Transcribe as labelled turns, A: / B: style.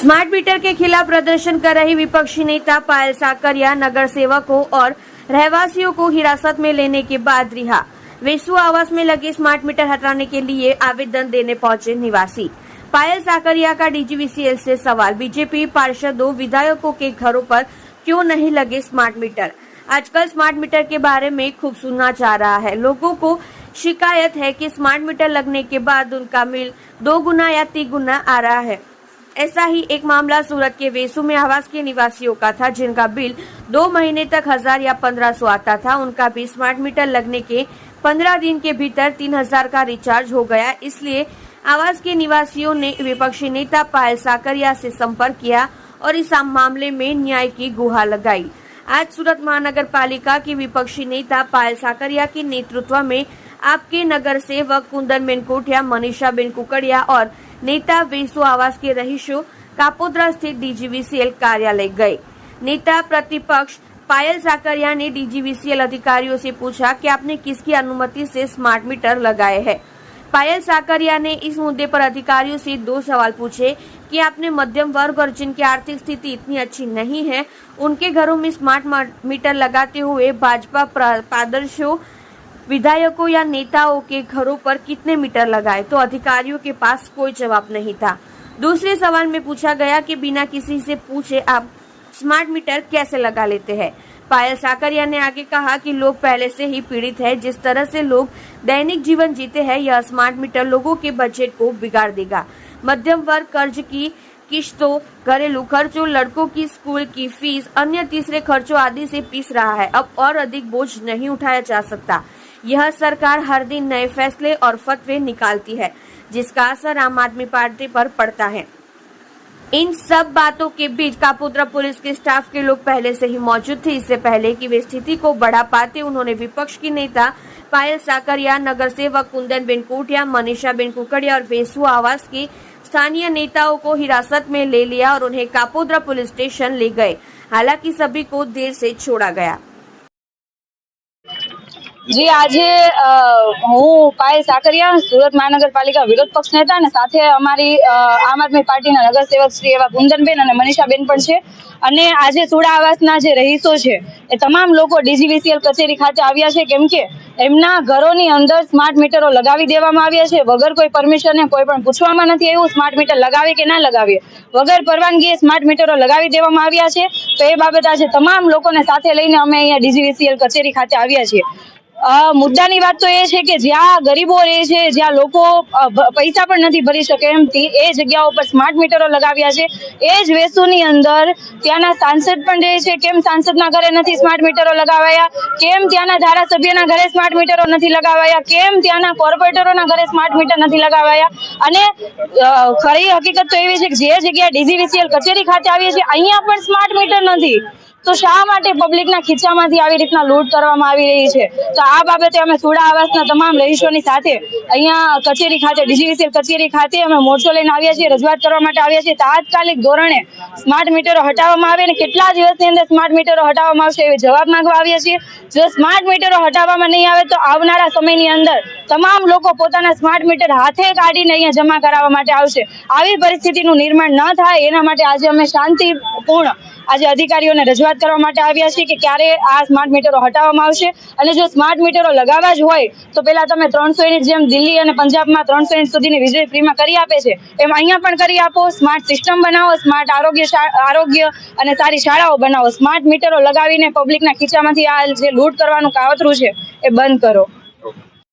A: Smart meter के खिलाफ प्रदर्शन कर रही विपक्षी नेता पायल साकरिया नगर सेवकों और रहवासियों को हिरासत में लेने के बाद रिहा। वेसु आवास में लगे स्मार्ट मीटर हटाने के लिए आवेदन देने पहुंचे निवासी। पायल साकरिया का डीजीवीसीएल से सवाल, बीजेपी पार्षदों विधायकों के घरों पर क्यों नहीं लगे स्मार्ट मीटर? आजकल स्मार्ट मीटर के बारे में खूब सुनना चाह रहा है। लोगों को शिकायत है कि स्मार्ट मीटर लगने के बाद उनका बिल 2 गुना या 3 गुना आ रहा है। ऐसा ही एक मामला सूरत के वेसु में आवास के निवासियों का था, जिनका बिल 2 महीने तक 1000 या 1500 आता था। उनका भी स्मार्ट मीटर लगने के 15 दिन के भीतर 3000 का रिचार्ज हो गया। इसलिए आवास के निवासियों ने विपक्षी नेता पायल साकरिया से संपर्क किया और इस मामले में न्याय की गुहार लगाई। आज सूरत महानगर पालिका की विपक्षी नेता पायल साकरिया के नेतृत्व में आपके नगर सेवक कुंदन कोठिया, मनीषा कुकड़िया और नेता वेसु आवास के रहीशों कापोद्रा स्थित डीजीवीसीएल कार्यालय गए। नेता प्रतिपक्ष पायल साकरिया ने डीजीवीसीएल अधिकारियों से पूछा कि आपने किसकी अनुमति से स्मार्ट मीटर लगाए हैं। पायल साकरिया ने इस मुद्दे पर अधिकारियों से 2 सवाल पूछे कि आपने मध्यम वर्ग और जिनकी आर्थिक स्थिति इतनी अच्छी नहीं है, उनके घरों में स्मार्ट मीटर लगाते हुए भाजपा पार्षदों विधायकों या नेताओं के घरों पर कितने मीटर लगाए, तो अधिकारियों के पास कोई जवाब नहीं था। दूसरे सवाल में पूछा गया कि बिना किसी से पूछे आप स्मार्ट मीटर कैसे लगा लेते हैं। पायल साकरिया ने आगे कहा कि लोग पहले से ही पीड़ित हैं। जिस तरह से लोग दैनिक जीवन जीते हैं, यह स्मार्ट मीटर लोगों के बजट को बिगाड़ देगा। मध्यम वर्ग कर्ज की किश्तों, घरेलू खर्चों, लड़कों की स्कूल की फीस, अन्य तीसरे खर्चों आदि से पीस रहा है। अब और अधिक बोझ नहीं उठाया जा सकता। यह सरकार हर दिन नए फैसले और फतवे निकालती है, जिसका असर आम आदमी पार्टी पर पड़ता है। इन सब बातों के बीच कापोद्रा पुलिस के स्टाफ के लोग पहले से ही मौजूद थे। इससे पहले कि वे स्थिति को बढ़ा पाते, उन्होंने विपक्ष की नेता पायल साकरिया, नगर सेवक कुंदन कोठिया, मनीषा कुकड़िया और वेसु आवास के स्थानीय नेताओं को हिरासत में ले लिया और उन्हें कापोद्रा पुलिस स्टेशन ले गए। हालांकि सभी को देर से छोड़ा गया।
B: जी, આજે હું પાયલ સાકરિયા, સુરત મહાનગરપાલિકા વિરોધ પક્ષ નેતા અને સાથે અમારી આમ આદમી પાર્ટીના નગર સેવક શ્રી એવા કુંદનબેન અને મનીષાબેન પણ છે। અને આજે સુડા આવાસના જે રહીશો છે એ તમામ લોકો ડીજીવીસીએલ કચેરી ખાતે આવ્યા છે, કેમ કે એમના ઘરોની અંદર સ્માર્ટ મીટરો લગાવી દેવામાં આવ્યા છે વગર કોઈ પરમિશને, કોઈ પણ પૂછવામાં નથી આવ્યું સ્માર્ટ મીટર લગાવી કે ના લગાવીએ, વગર પરવાનગીએ સ્માર્ટ મીટરો લગાવી દેવામાં આવ્યા છે। તો એ બાબત આજે તમામ લોકોને સાથે લઈને અમે અહીંયા ડીજીવીસીએલ કચેરી ખાતે આવ્યા છીએ। મુદ્દાની વાત તો એ છે કે જ્યાં ગરીબો રહે છે, જ્યાં લોકો પૈસા પણ નથી ભરી શકે એમ એ જગ્યાઓ પર સ્માર્ટ મીટરો લગાવ્યા છે। એ જ વેસુની અંદર ત્યાંના સાંસદ પણ રહે છે, કેમ સાંસદના ઘરે નથી સ્માર્ટ મીટરો લગાવાયા, કેમ ત્યાંના ધારાસભ્યના ઘરે સ્માર્ટ મીટરો નથી લગાવાયા, કેમ ત્યાંના કોર્પોરેટરોના ઘરે સ્માર્ટ મીટર નથી લગાવાયા। અને ખરી હકીકત તો એવી છે કે જે જગ્યાએ ડીજીવીસીએલ કચેરી ખાતે આવીએ છીએ અહીંયા પણ સ્માર્ટ મીટર નથી, તો શા માટે પબ્લિકના ખીચામાંથી આવી રીતના લૂંટ કરવામાં આવી રહી છે? તો આ બાબતે અમે સુડા આવાસના તમામ રહીશોની સાથે અહીંયા કચેરી ખાતે ડીજીવીસીએલ કચેરી ખાતે અમે મોરચો લઈને આવ્યા છીએ, રજૂઆત કરવા માટે આવ્યા છીએ। તાત્કાલિક ધોરણે સ્માર્ટ મીટરો હટાવવામાં આવે અને કેટલા દિવસની અંદર સ્માર્ટ મીટરો હટાવવામાં આવશે એવી જવાબ માંગવા આવ્યા છીએ। જો સ્માર્ટ મીટરો હટાવવામાં નહીં આવે તો આવનારા સમયની અંદર તમામ લોકો પોતાના સ્માર્ટ મીટર હાથે કાઢીને અહીંયા જમા કરાવવા માટે આવશે। આવી પરિસ્થિતિનું નિર્માણ ન થાય એના માટે આજે અમે શાંતિપૂર્ણ આજે અધિકારીઓને રજૂઆત કરવા માટે આવ્યા છીએ કે ક્યારે આ સ્માર્ટ મીટરો હટાવવામાં આવશે। અને જો સ્માર્ટ મીટરો લગાવવા જ હોય તો પહેલા તમે 300 યુનિટ જેમ દિલ્હી અને પંજાબમાં 300 યુનિટ સુધીની વીજળી ફ્રીમાં કરી આપે છે એમ અહીંયા પણ કરી આપો। સ્માર્ટ સિસ્ટમ બનાવો, સ્માર્ટ આરોગ્ય અને સારી શાળાઓ બનાવો। સ્માર્ટ મીટરો લગાવીને પબ્લિકના ખીચામાંથી આ જે લૂંટ કરવાનું કાવતરું છે એ બંધ કરો।